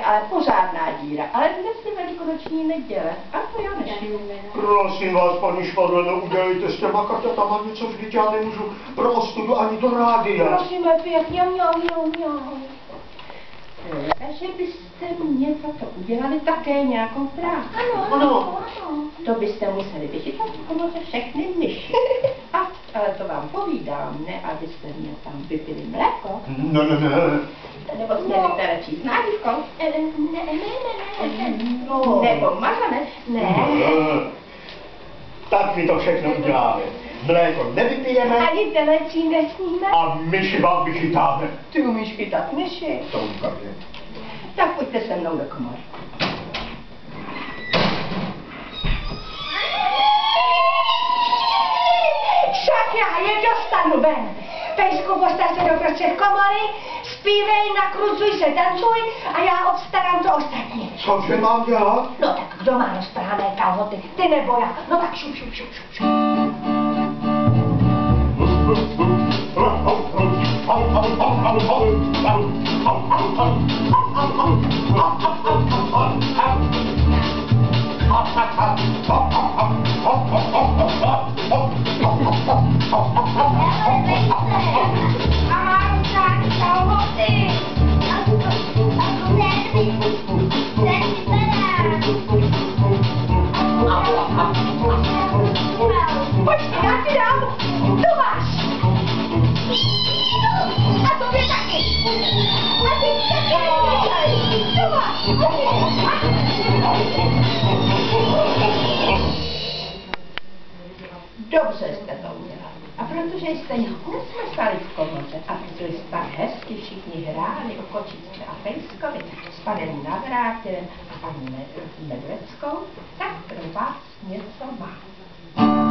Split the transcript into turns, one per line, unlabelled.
Ale pořádná díra. Ale dnes je velikonoční neděle. A to já nešiju.
Prosím vás, paní Špadleno, udělejte s těma kartatama něco, vždyť já nemůžu pro ostudu ani do rádia.
Prosím, pěkně, mňau. Takže byste mě za to udělali také nějakou práci.
Ano.
To byste museli vychytat v komoře všechny myši. Ale to vám povídám, ne, abyste mě tam vypili mléko.
Ne.
Nebo jste vypili číst nádivkou. Ne. Nebo mazanec. Ne.
Tak my to všechno uděláme. Mléko nevypijeme.
Ani telecí nesníme.
A myši vám vychytáme.
Ty umíš chytat myši.
To ukáže.
Tak pojďte se mnou do komory. Však já je dostanu ven. Pejsku, postav se doprostřed komory, zpívej, nakrucuj se, tancuj a já obstarám to ostatní.
Cože mám dělat?
No tak kdo má roztrhané kalhoty, ty nebo já? No tak šup. Počkej, já ti dám, to máš. A to je taky. A ty taky nevítaj. To máš. Dobře jste to udělali. A protože jste nesmysali v komoře a protože jste hezky všichni hráli o kočičce a pejskovi s panem Navrátilem a paní Medveckou, tak pro vás něco mám.